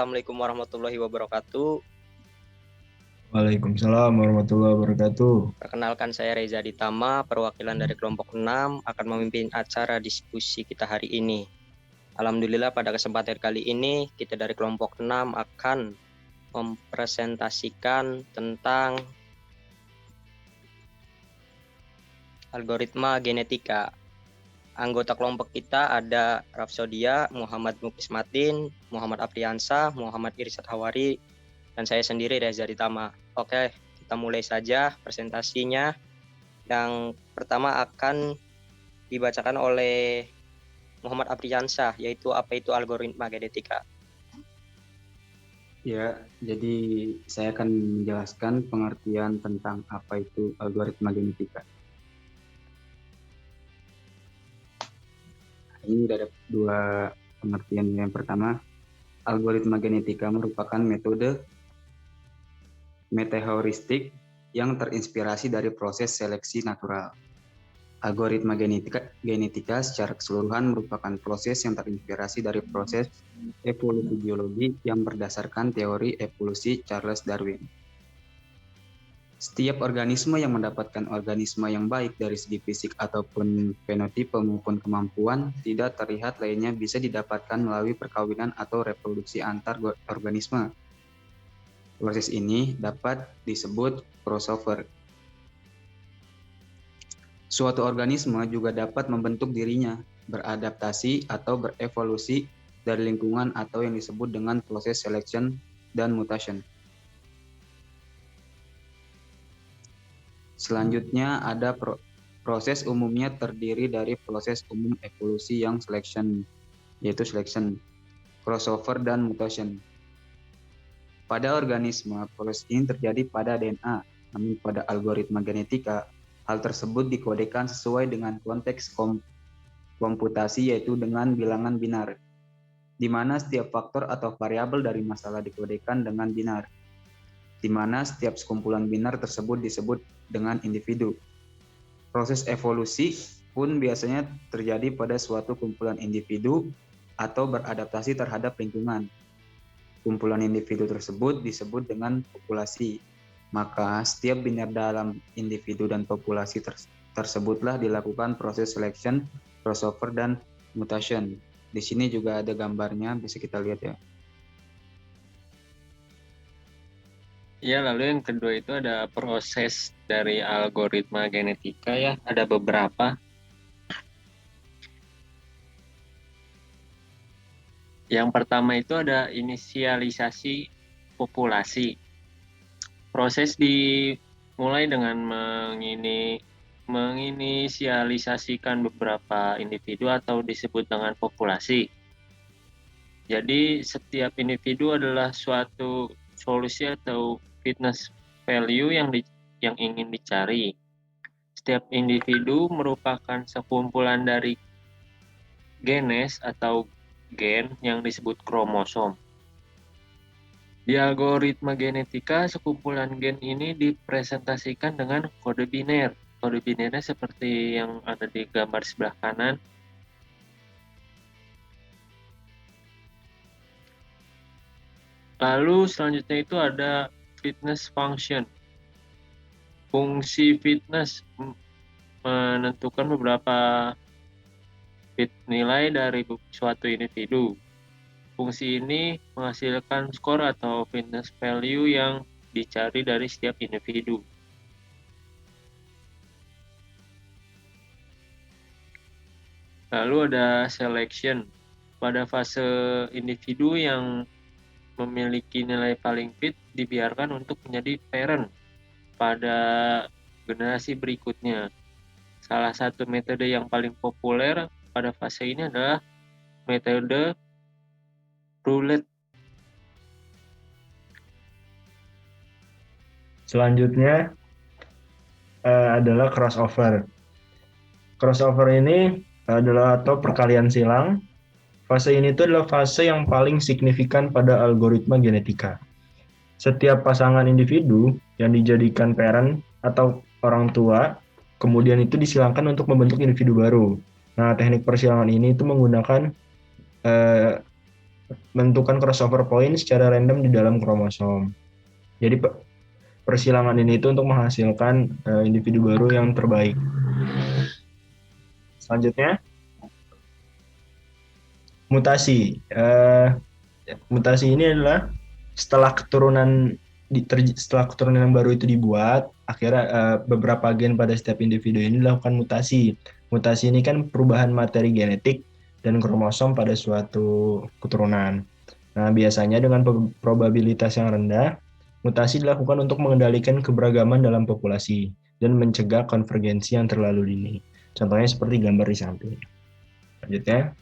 Assalamualaikum warahmatullahi wabarakatuh. Waalaikumsalam warahmatullahi wabarakatuh. Perkenalkan, saya Reza Ditama, perwakilan dari kelompok 6 akan memimpin acara diskusi kita hari ini. Alhamdulillah, pada kesempatan kali ini kita dari kelompok 6 akan mempresentasikan tentang algoritma genetika. Anggota kelompok kita ada Rafsodia, Muhammad Muklis Matin, Muhammad Afriansah, Muhammad Irsad Hawari, dan saya sendiri Reza Ditama. Oke, kita mulai saja presentasinya. Yang pertama akan dibacakan oleh Muhammad Afriansah, yaitu apa itu algoritma genetika. Ya, jadi saya akan menjelaskan pengertian tentang apa itu algoritma genetika. Ini ada dua pengertian. Yang pertama, algoritma genetika merupakan metode metaheuristik yang terinspirasi dari proses seleksi natural. Algoritma genetika secara keseluruhan merupakan proses yang terinspirasi dari proses evolusi biologi yang berdasarkan teori evolusi Charles Darwin. Setiap organisme yang mendapatkan organisme yang baik dari segi fisik ataupun fenotipe maupun kemampuan tidak terlihat lainnya bisa didapatkan melalui perkawinan atau reproduksi antar organisme. Proses ini dapat disebut crossover. Suatu organisme juga dapat membentuk dirinya, beradaptasi atau berevolusi dari lingkungan atau yang disebut dengan proses selection dan mutation. Selanjutnya ada proses umumnya terdiri dari proses umum evolusi yang selection, yaitu selection, crossover, dan mutation. Pada organisme, proses ini terjadi pada DNA, namun pada algoritma genetika, hal tersebut dikodekan sesuai dengan konteks komputasi, yaitu dengan bilangan binar, di mana setiap faktor atau variabel dari masalah dikodekan dengan binar, di mana setiap sekumpulan binar tersebut disebut dengan individu. Proses evolusi pun biasanya terjadi pada suatu kumpulan individu atau beradaptasi terhadap lingkungan. Kumpulan individu tersebut disebut dengan populasi. Maka setiap binar dalam individu dan populasi tersebutlah dilakukan proses selection, crossover, dan mutation. Di sini juga ada gambarnya, bisa kita lihat ya. Ya, lalu yang kedua itu ada proses dari algoritma genetika ya, ada beberapa. Yang pertama itu ada inisialisasi populasi. Proses dimulai dengan menginisialisasikan beberapa individu atau disebut dengan populasi. Jadi setiap individu adalah suatu solusi atau fitness value yang ingin dicari. Setiap individu merupakan sekumpulan dari genes atau gen yang disebut kromosom. Di algoritma genetika, sekumpulan gen ini dipresentasikan dengan kode biner. Kode binernya seperti yang ada di gambar sebelah kanan. Lalu selanjutnya itu ada fitness function. Fungsi fitness menentukan beberapa nilai dari suatu individu. Fungsi ini menghasilkan skor atau fitness value yang dicari dari setiap individu. Lalu ada selection. Pada fase individu yang memiliki nilai paling fit dibiarkan untuk menjadi parent pada generasi berikutnya. Salah satu metode yang paling populer pada fase ini adalah metode roulette. Selanjutnya adalah crossover. Crossover ini adalah atau perkalian silang. Fase ini itu adalah fase yang paling signifikan pada algoritma genetika. Setiap pasangan individu yang dijadikan parent atau orang tua, kemudian itu disilangkan untuk membentuk individu baru. Nah, teknik persilangan ini itu menggunakan menentukan crossover point secara random di dalam kromosom. Jadi persilangan ini itu untuk menghasilkan individu baru yang terbaik. Selanjutnya, mutasi. Mutasi ini adalah setelah keturunan yang baru itu dibuat, akhirnya beberapa gen pada setiap individu ini dilakukan mutasi. Mutasi ini kan perubahan materi genetik dan kromosom pada suatu keturunan. Nah, biasanya dengan probabilitas yang rendah, mutasi dilakukan untuk mengendalikan keberagaman dalam populasi dan mencegah konvergensi yang terlalu dini. Contohnya seperti gambar di samping. Lanjutnya.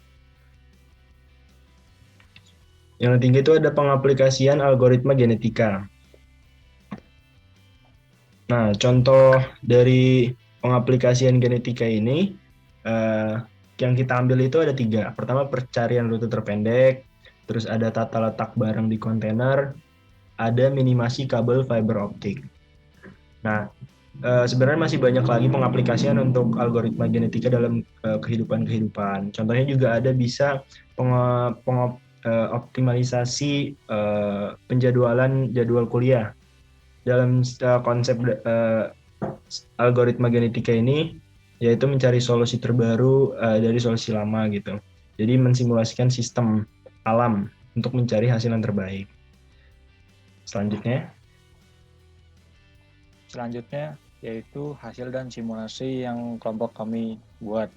Yang ketiga itu ada pengaplikasian algoritma genetika. Nah, contoh dari pengaplikasian genetika ini, yang kita ambil itu ada 3. Pertama, pencarian rute terpendek, terus ada tata letak barang di kontainer, ada minimasi kabel fiber optik. Nah, sebenarnya masih banyak lagi pengaplikasian untuk algoritma genetika dalam kehidupan. Contohnya juga ada bisa optimalisasi penjadwalan jadwal kuliah. Dalam konsep algoritma genetika ini, yaitu mencari solusi terbaru dari solusi lama gitu. Jadi mensimulasikan sistem alam untuk mencari hasil yang terbaik. Selanjutnya yaitu hasil dan simulasi yang kelompok kami buat.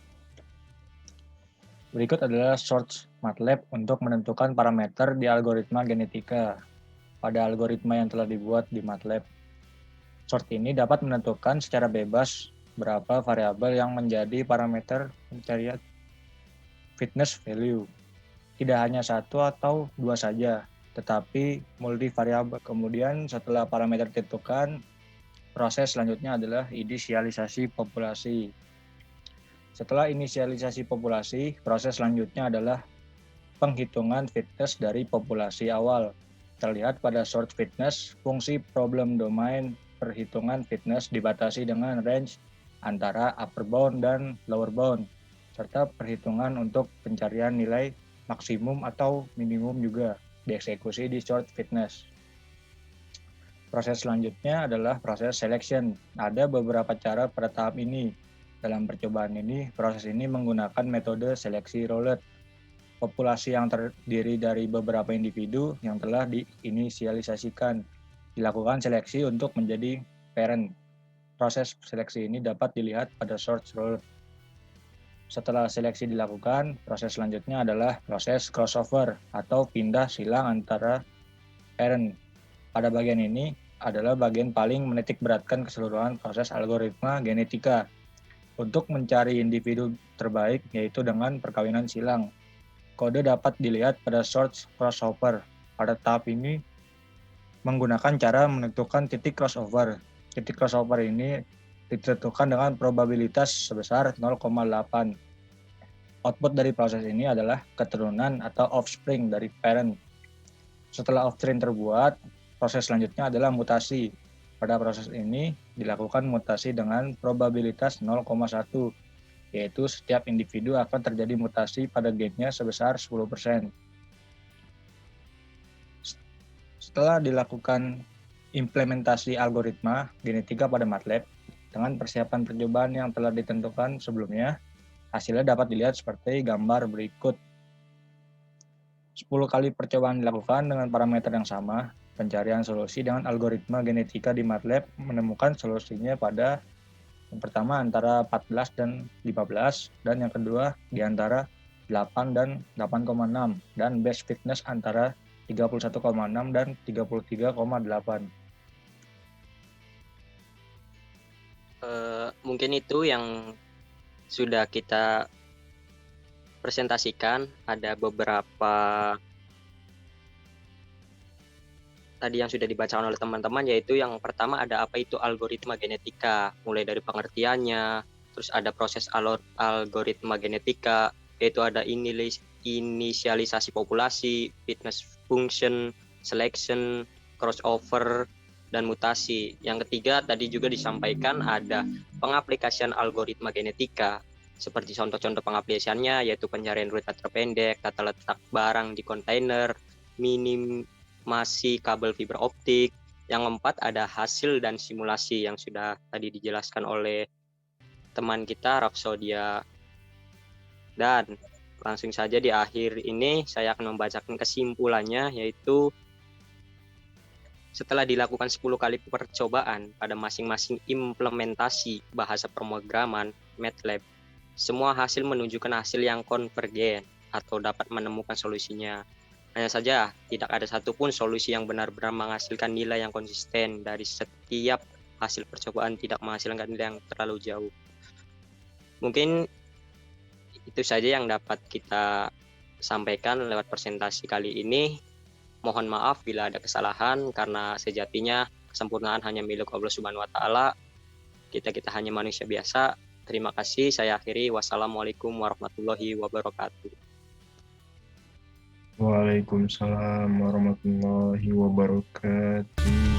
Berikut adalah source MATLAB untuk menentukan parameter di algoritma genetika pada algoritma yang telah dibuat di MATLAB. Sort ini dapat menentukan secara bebas berapa variabel yang menjadi parameter pencarian fitness value. Tidak hanya 1 atau 2 saja, tetapi multivariabel. Kemudian setelah parameter ditentukan, proses selanjutnya adalah inisialisasi populasi. Setelah inisialisasi populasi, proses selanjutnya adalah penghitungan fitness dari populasi awal. Terlihat pada sort fitness, fungsi problem domain perhitungan fitness dibatasi dengan range antara upper bound dan lower bound, serta perhitungan untuk pencarian nilai maksimum atau minimum juga dieksekusi di sort fitness. Proses selanjutnya adalah proses selection. Ada beberapa cara pada tahap ini. Dalam percobaan ini, proses ini menggunakan metode seleksi roulette. Populasi yang terdiri dari beberapa individu yang telah diinisialisasikan. Dilakukan seleksi untuk menjadi parent. Proses seleksi ini dapat dilihat pada sort roulette. Setelah seleksi dilakukan, proses selanjutnya adalah proses crossover atau pindah silang antara parent. Pada bagian ini adalah bagian paling menitik beratkan keseluruhan proses algoritma genetika untuk mencari individu terbaik, yaitu dengan perkawinan silang. Kode dapat dilihat pada sort crossover. Pada tahap ini menggunakan cara menentukan titik crossover. Titik crossover ini ditentukan dengan probabilitas sebesar 0,8. Output dari proses ini adalah keturunan atau offspring dari parent. Setelah offspring terbuat, proses selanjutnya adalah mutasi. Pada proses ini dilakukan mutasi dengan probabilitas 0,1, yaitu setiap individu akan terjadi mutasi pada gennya sebesar 10%. Setelah dilakukan implementasi algoritma genetika pada MATLAB dengan persiapan percobaan yang telah ditentukan sebelumnya, hasilnya dapat dilihat seperti gambar berikut. 10 kali percobaan dilakukan dengan parameter yang sama. Pencarian solusi dengan algoritma genetika di MATLAB menemukan solusinya pada yang pertama antara 14 dan 15, dan yang kedua di antara 8 dan 8,6, dan best fitness antara 31,6 dan 33,8. Mungkin itu yang sudah kita presentasikan. Ada beberapa tadi yang sudah dibacakan oleh teman-teman, yaitu yang pertama ada apa itu algoritma genetika, mulai dari pengertiannya, terus ada proses algoritma genetika, yaitu ada inisialisasi populasi, fitness function, selection, crossover, dan mutasi. Yang ketiga tadi juga disampaikan ada pengaplikasian algoritma genetika, Seperti contoh-contoh pengaplikasiannya yaitu pencarian rute terpendek, tata letak barang di kontainer, minimasi kabel fiber optik. Yang keempat ada hasil dan simulasi yang sudah tadi dijelaskan oleh teman kita Rapsodia. Dan langsung saja di akhir ini saya akan membacakan kesimpulannya, yaitu setelah dilakukan 10 kali percobaan pada masing-masing implementasi bahasa pemrograman MATLAB, semua hasil menunjukkan hasil yang konvergen atau dapat menemukan solusinya. Hanya saja, tidak ada satupun solusi yang benar-benar menghasilkan nilai yang konsisten dari setiap hasil percobaan, tidak menghasilkan nilai yang terlalu jauh. Mungkin itu saja yang dapat kita sampaikan lewat presentasi kali ini. Mohon maaf bila ada kesalahan, karena sejatinya kesempurnaan hanya milik Allah Subhanahu wa Ta'ala. Kita hanya manusia biasa. Terima kasih, saya akhiri. Wassalamualaikum warahmatullahi wabarakatuh. Waalaikumsalam warahmatullahi wabarakatuh.